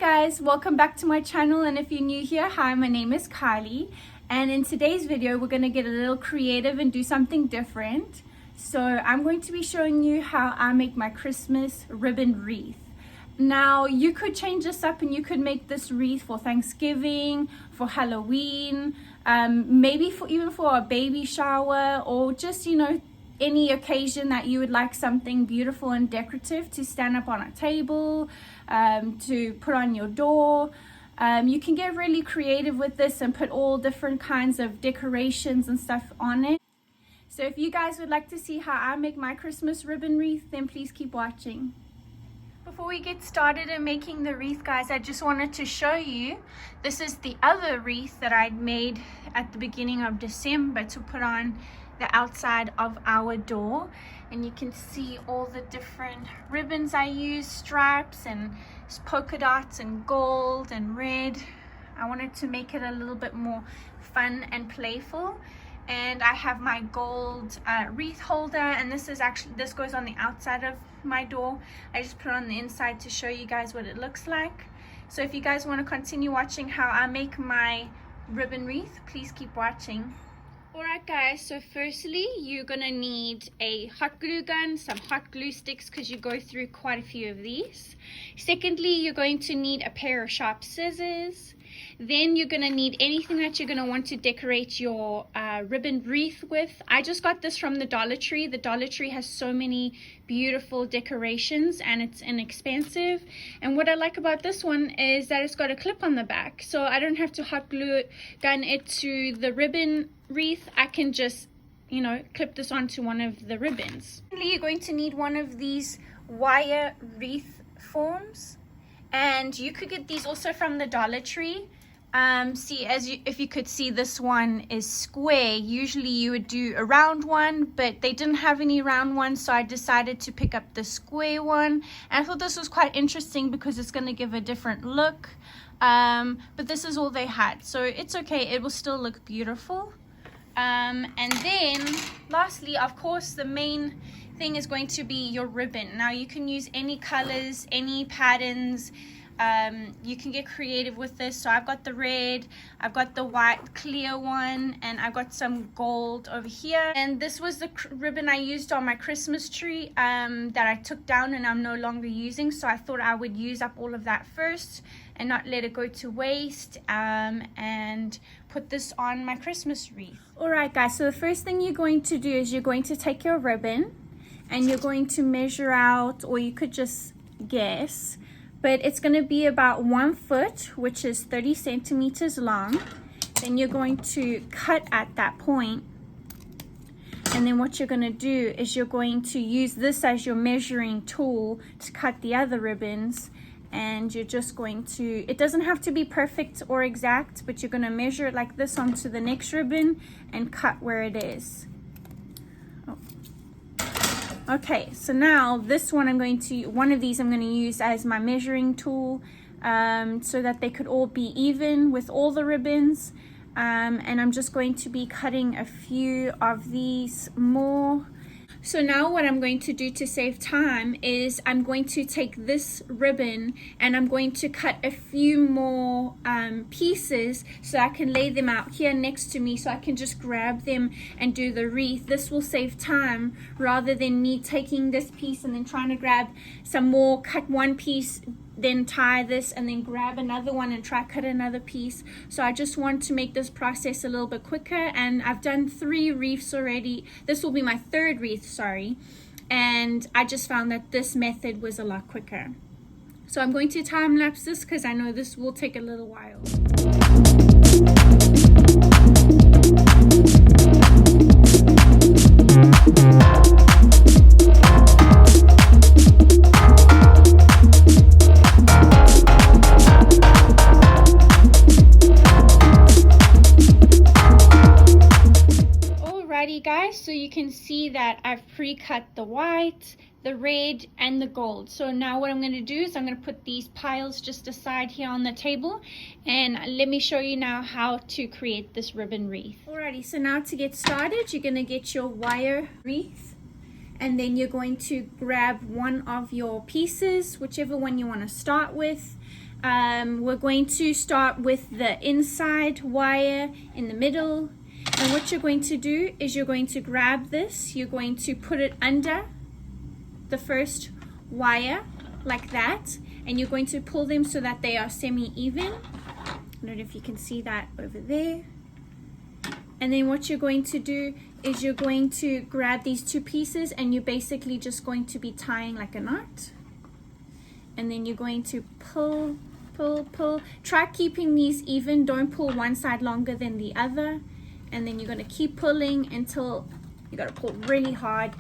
guys, welcome back to my channel, and if you're new here, hi, my name is Kylie, and in today's video we're going to get a little creative and do something different. So I'm going to be showing you how I make my Christmas ribbon wreath. Now you could change this up and you could make this wreath for Thanksgiving, for Halloween, maybe even for a baby shower, or just any occasion that you would like something beautiful and decorative to stand up on a table, to put on your door. You can get really creative with this and put all different kinds of decorations and stuff on it. So if you guys would like to see how I make my Christmas ribbon wreath, then please keep watching. Before we get started in making the wreath, guys, I just wanted to show you, this is the other wreath that I'd made at the beginning of December to put on the outside of our door, and you can see all the different ribbons I use, stripes and polka dots and gold and red. I wanted to make it a little bit more fun and playful. And I have my gold wreath holder, and this goes on the outside of my door. I just put it on the inside to show you guys what it looks like. So if you guys want to continue watching how I make my ribbon wreath, please keep watching. Alright guys, so firstly you're going to need a hot glue gun, some hot glue sticks because you go through quite a few of these. Secondly, you're going to need a pair of sharp scissors. Then you're going to need anything that you're going to want to decorate your ribbon wreath with. I just got this from the Dollar Tree. The Dollar Tree has so many beautiful decorations and it's inexpensive. And what I like about this one is that it's got a clip on the back. So I don't have to hot glue gun it to the ribbon wreath. I can just, clip this onto one of the ribbons. Finally, you're going to need one of these wire wreath forms. And you could get these also from the Dollar Tree. If you could see, this one is square. Usually you would do a round one, but they didn't have any round ones, so I decided to pick up the square one. And I thought this was quite interesting because it's going to give a different look. But this is all they had, so it's okay. It will still look beautiful. And then lastly, of course, the main thing is going to be your ribbon. Now you can use any colors, any patterns. You can get creative with this. So I've got the red, I've got the white clear one, and I've got some gold over here. And this was the ribbon I used on my Christmas tree that I took down and I'm no longer using. So I thought I would use up all of that first and not let it go to waste, and put this on my Christmas wreath. Alright guys, so the first thing you're going to do is you're going to take your ribbon and you're going to measure out, or you could just guess, but it's going to be about 1 foot, which is 30 centimeters long. Then you're going to cut at that point, and then what you're going to do is you're going to use this as your measuring tool to cut the other ribbons. And you're just going to, it doesn't have to be perfect or exact, but you're going to measure it like this onto the next ribbon and cut where it is. Okay, so now this one one of these I'm going to use as my measuring tool, so that they could all be even with all the ribbons. And I'm just going to be cutting a few of these more. So now what I'm going to do to save time is I'm going to take this ribbon and I'm going to cut a few more pieces so I can lay them out here next to me, so I can just grab them and do the wreath. This will save time rather than me taking this piece and then trying to grab some more, cut one piece, then tie this, and then grab another one and try cut another piece. So I just want to make this process a little bit quicker, and I've done 3 wreaths already. This will be my 3rd wreath, sorry, and I just found that this method was a lot quicker. So I'm going to time lapse this because I know this will take a little while. Guys, so you can see that I've pre-cut the white, the red, and the gold. So now what I'm going to do is I'm going to put these piles just aside here on the table, and let me show you now how to create this ribbon wreath. Alrighty, so now to get started, you're going to get your wire wreath, and then you're going to grab one of your pieces, whichever one you want to start with, We're going to start with the inside wire in the middle. And what you're going to do is you're going to grab this, you're going to put it under the first wire like that, and you're going to pull them so that they are semi-even. I don't know if you can see that over there. And then what you're going to do is you're going to grab these two pieces and you're basically just going to be tying like a knot. And then you're going to pull, pull, pull. Try keeping these even. Don't pull one side longer than the other. And then you're going to keep pulling until you got to pull really hard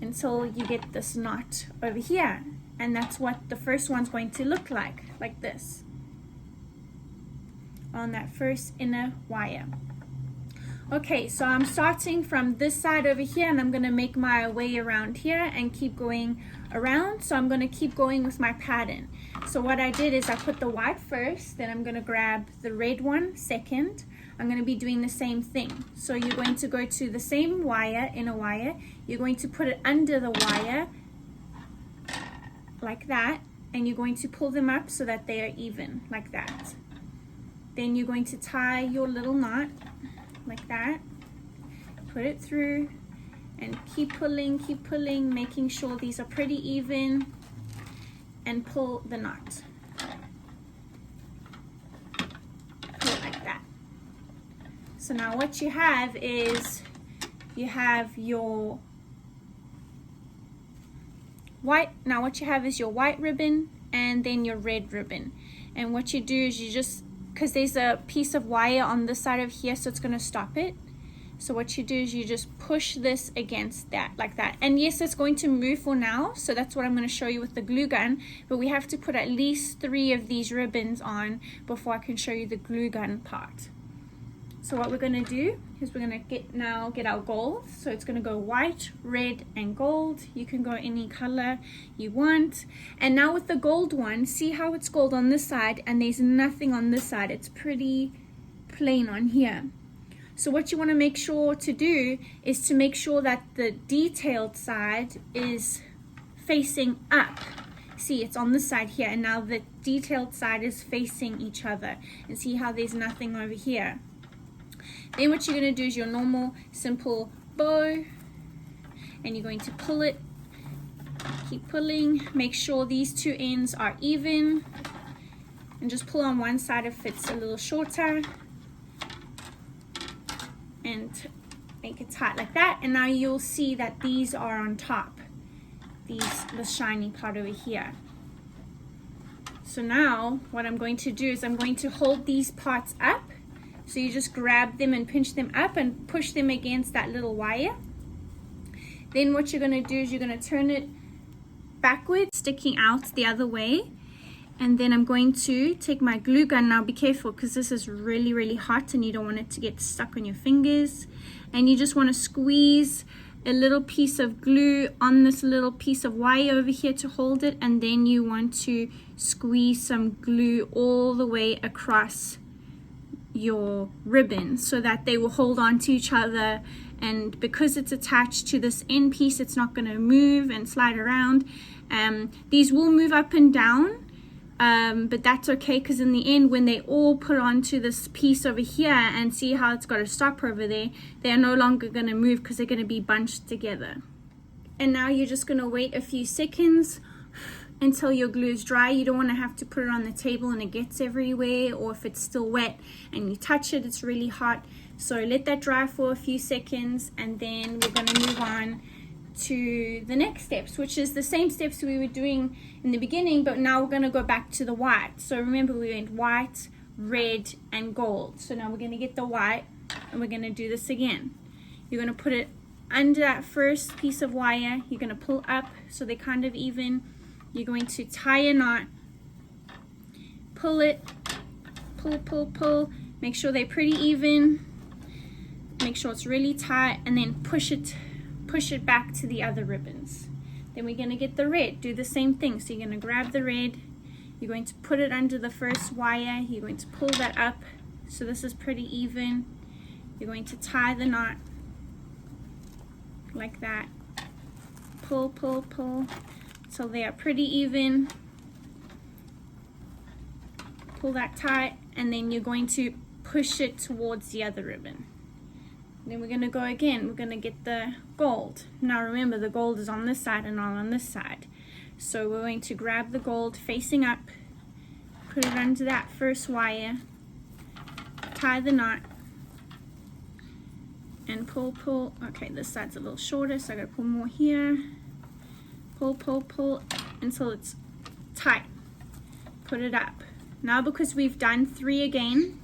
until you get this knot over here. And that's what the first one's going to look like this, on that first inner wire. Okay, so I'm starting from this side over here and I'm going to make my way around here and keep going around. So I'm going to keep going with my pattern. So what I did is I put the white first, then I'm going to grab the red one second. I'm going to be doing the same thing. So you're going to go to the same wire, inner wire. You're going to put it under the wire like that, and you're going to pull them up so that they are even like that. Then you're going to tie your little knot like that, put it through, and keep pulling, making sure these are pretty even, and pull the knot. Pull it like that. So now what you have is you have your white, now what you have is your white ribbon and then your red ribbon. And what you do is you just, because there's a piece of wire on this side of here, so it's going to stop it. So what you do is you just push this against that like that. And yes, it's going to move for now, so that's what I'm going to show you with the glue gun, but we have to put at least 3 of these ribbons on before I can show you the glue gun part. So what we're going to do is we're going to get our gold. So it's going to go white, red, and gold. You can go any color you want. And now with the gold one, see how it's gold on this side and there's nothing on this side. It's pretty plain on here. So what you want to make sure to do is to make sure that the detailed side is facing up. See, it's on this side here, and now the detailed side is facing each other. And see how there's nothing over here. Then what you're going to do is your normal simple bow, and you're going to pull it, keep pulling, make sure these two ends are even, and just pull on one side if it's a little shorter, and make it tight like that. And now you'll see that these are on top, the shiny part over here. So now what I'm going to do is I'm going to hold these parts up. So you just grab them and pinch them up and push them against that little wire. Then what you're going to do is you're going to turn it backwards, sticking out the other way. And then I'm going to take my glue gun. Now be careful because this is really, really hot and you don't want it to get stuck on your fingers. And you just want to squeeze a little piece of glue on this little piece of wire over here to hold it. And then you want to squeeze some glue all the way across your ribbon so that they will hold on to each other, and because it's attached to this end piece, it's not going to move and slide around. These will move up and down, but that's okay, because in the end, when they all put onto this piece over here, and see how it's got a stopper over there, they are no longer going to move because they're going to be bunched together. And now you're just going to wait a few seconds until your glue is dry. You don't want to have to put it on the table and it gets everywhere, or if it's still wet and you touch it, it's really hot. So let that dry for a few seconds, and then we're going to move on to the next steps, which is the same steps we were doing in the beginning, but now we're going to go back to the white. So remember, we went white, red, and gold. So now we're going to get the white and we're going to do this again. You're going to put it under that first piece of wire. You're going to pull up so they're kind of even. You're going to tie a knot, pull it, pull, pull, pull, make sure they're pretty even, make sure it's really tight, and then push it back to the other ribbons. Then we're going to get the red, do the same thing. So you're going to grab the red, you're going to put it under the first wire, you're going to pull that up so this is pretty even. You're going to tie the knot like that, pull, pull, pull, so they are pretty even. pull that tight, and then you're going to push it towards the other ribbon. Then we're going to go again. We're going to get the gold. Now remember, the gold is on this side and not on this side. So we're going to grab the gold facing up, put it under that first wire, tie the knot, and pull. Okay, this side's a little shorter, so I gotta pull more here. Pull until it's tight. Put it up. Now because we've done 3 again,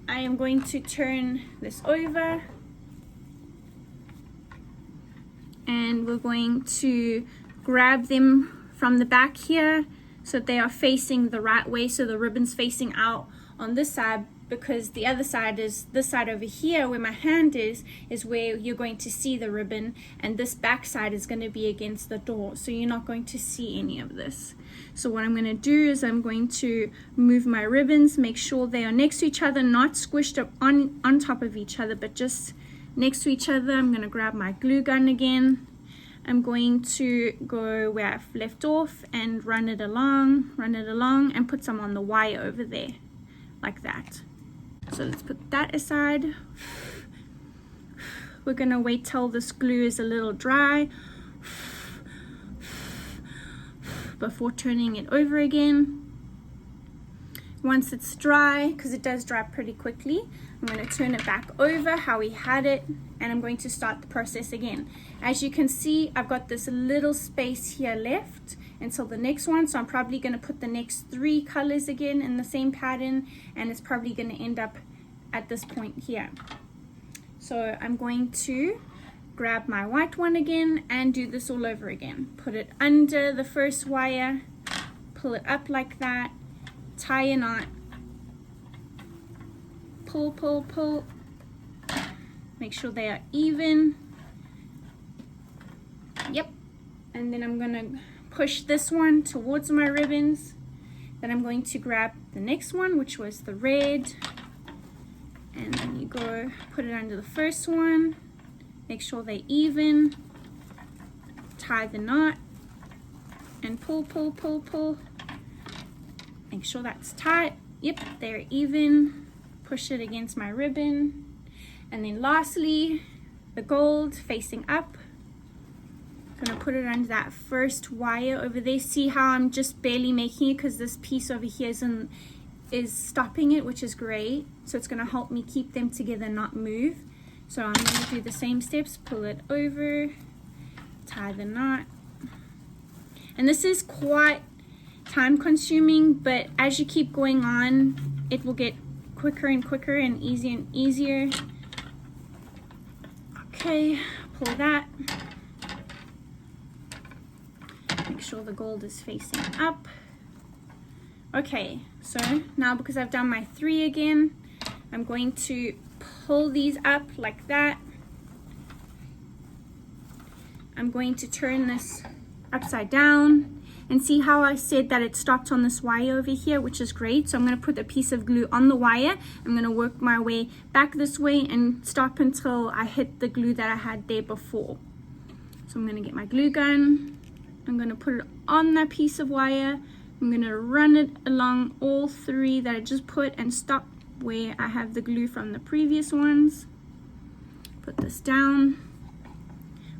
I am going to turn this over, and we're going to grab them from the back here so that they are facing the right way, so the ribbon's facing out on this side, because the other side is this side over here where my hand is where you're going to see the ribbon, and this back side is going to be against the door, so you're not going to see any of this. So what I'm going to do is I'm going to move my ribbons, make sure they are next to each other, not squished up on top of each other, but just next to each other. I'm going to grab my glue gun again. I'm going to go where I've left off and run it along and put some on the wire over there, like that. So let's put that aside. We're going to wait till this glue is a little dry before turning it over again. Once it's dry, because it does dry pretty quickly, I'm going to turn it back over how we had it, and I'm going to start the process again. As you can see, I've got this little space here left until the next one, so I'm probably going to put the next 3 colors again in the same pattern, and it's probably going to end up at this point here. So I'm going to grab my white one again and do this all over again. Put it under the first wire, pull it up like that, tie a knot, pull, make sure they are even. Yep. And then I'm going to push this one towards my ribbons. Then I'm going to grab the next one, which was the red, and then you go put it under the first one, make sure they're even, tie the knot, and pull, make sure that's tight. Yep, they're even. Push it against my ribbon. And then lastly, the gold facing up. I'm gonna put it under that first wire over there. See how I'm just barely making it because this piece over here is stopping it, which is great. So it's gonna help me keep them together, not move. So I'm gonna do the same steps, pull it over, tie the knot. And this is quite time consuming, but as you keep going on, it will get quicker and quicker and easier. Okay, pull that. Make sure the gold is facing up. Okay, so now because I've done my 3 again, I'm going to pull these up like that. I'm going to turn this upside down. And see how I said that it stopped on this wire over here, which is great. So I'm going to put a piece of glue on the wire. I'm going to work my way back this way and stop until I hit the glue that I had there before. So I'm going to get my glue gun. I'm going to put it on that piece of wire. I'm going to run it along all 3 that I just put and stop where I have the glue from the previous ones. Put this down.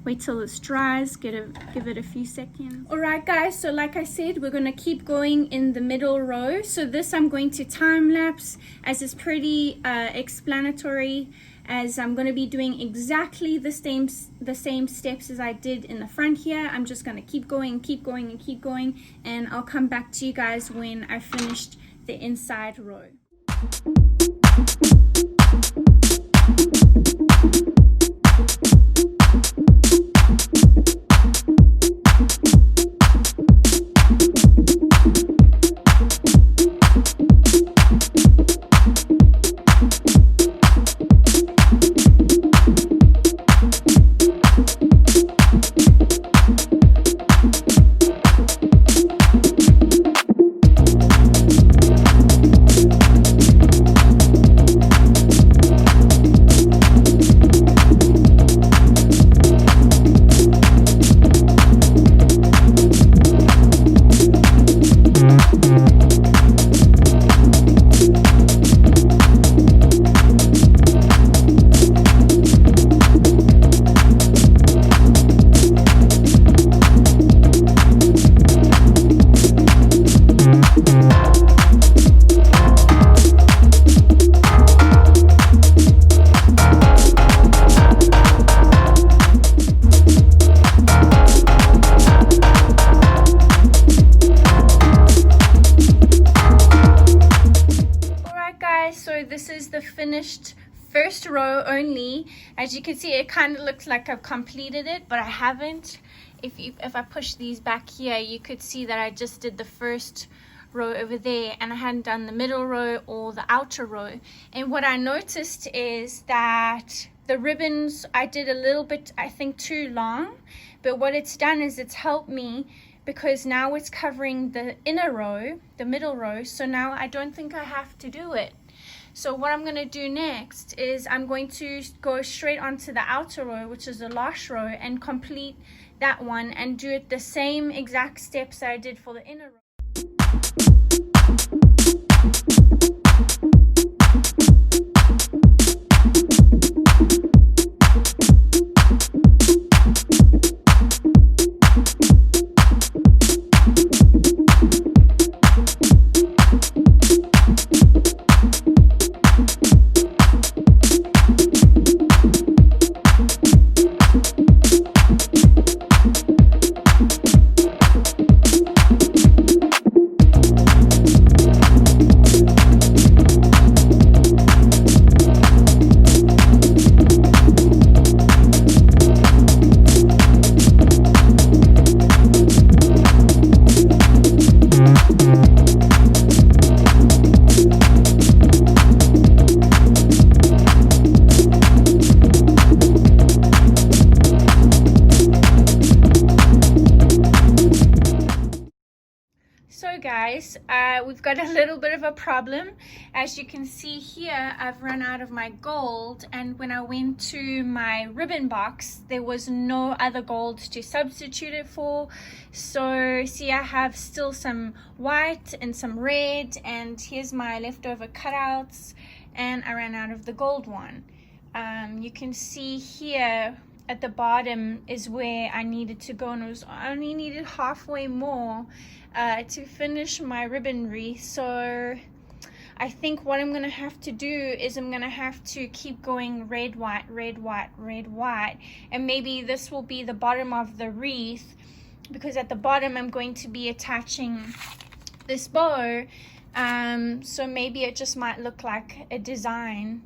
Wait till this dries, give it a few seconds. Alright guys, so like I said, we're going to keep going in the middle row. So this I'm going to time lapse, as it's pretty explanatory, as I'm going to be doing exactly the same steps as I did in the front here. I'm just going to keep going, and I'll come back to you guys when I finished the inside row. row only. As you can see, it kind of looks like I've completed it, but I haven't. If I push these back here, you could see that I just did the first row over there and I hadn't done the middle row or the outer row. And what I noticed is that the ribbons, I did a little bit, I think, too long, but what it's done is it's helped me, because now it's covering the inner row, the middle row, so now I don't think I have to do it. So what I'm going to do next is I'm going to go straight onto the outer row, which is the last row, and complete that one and do it the same exact steps that I did for the inner row. So guys, we've got a little bit of a problem. As you can see here, I've run out of my gold, and when I went to my ribbon box, there was no other gold to substitute it for. So see, I have still some white and some red, and here's my leftover cutouts, and I ran out of the gold one. You can see here at the bottom is where I needed to go, and it was only needed halfway more to finish my ribbon wreath. So I think what I'm gonna have to do is I'm gonna have to keep going red, white, red, white, red, white, and maybe this will be the bottom of the wreath, because at the bottom I'm going to be attaching this bow, so maybe it just might look like a design.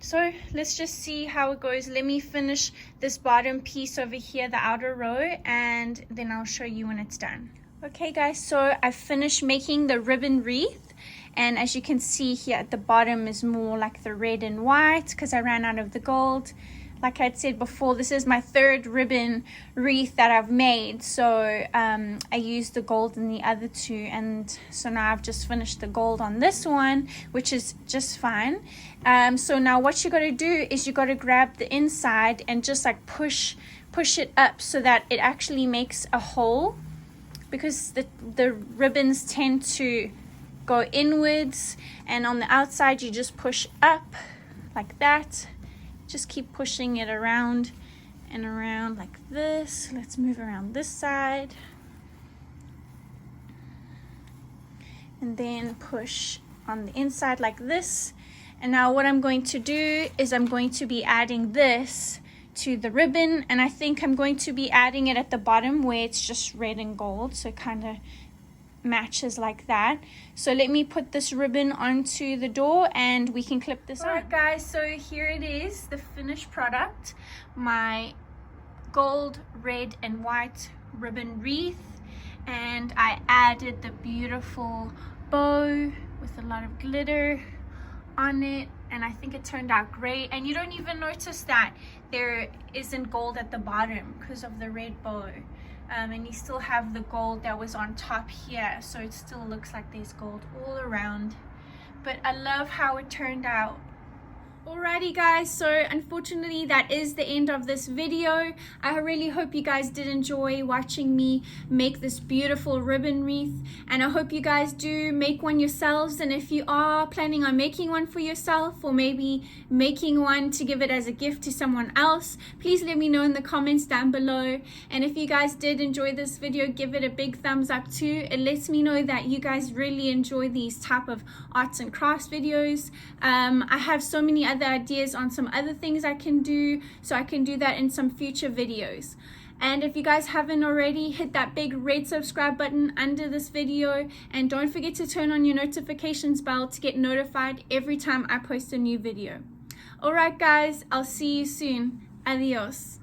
So let's just see how it goes. Let me finish this bottom piece over here, the outer row, and then I'll show you when it's done. Okay guys, so I finished making the ribbon wreath, and as you can see here at the bottom is more like the red and white because I ran out of the gold. Like I said before, this is my third ribbon wreath that I've made, so I used the gold in the other two, and so now I've just finished the gold on this one, which is just fine. So now what you got to do is you got to grab the inside and just like push it up so that it actually makes a hole, because the ribbons tend to go inwards, and on the outside you just push up like that. Just keep pushing it around and around like this. Let's move around this side. And then push on the inside like this. And now what I'm going to do is I'm going to be adding this to the ribbon. And I think I'm going to be adding it at the bottom where it's just red and gold. So it kind of matches like that. So let me put this ribbon onto the door and we can clip this on. Alright guys, so here it is, the finished product. My gold, red and white ribbon wreath, and I added the beautiful bow with a lot of glitter on it, and I think it turned out great. And you don't even notice that there isn't gold at the bottom because of the red bow. And you still have the gold that was on top here, so it still looks like there's gold all around. But I love how it turned out. Alrighty guys, so unfortunately that is the end of this video. I really hope you guys did enjoy watching me make this beautiful ribbon wreath, and I hope you guys do make one yourselves. And if you are planning on making one for yourself, or maybe making one to give it as a gift to someone else, please let me know in the comments down below. And if you guys did enjoy this video, give it a big thumbs up too. It lets me know that you guys really enjoy these type of arts and crafts videos. I have so many other ideas on some other things I can do, so I can do that in some future videos. And if you guys haven't already, hit that big red subscribe button under this video, and don't forget to turn on your notifications bell to get notified every time I post a new video. Alright guys, I'll see you soon. Adios.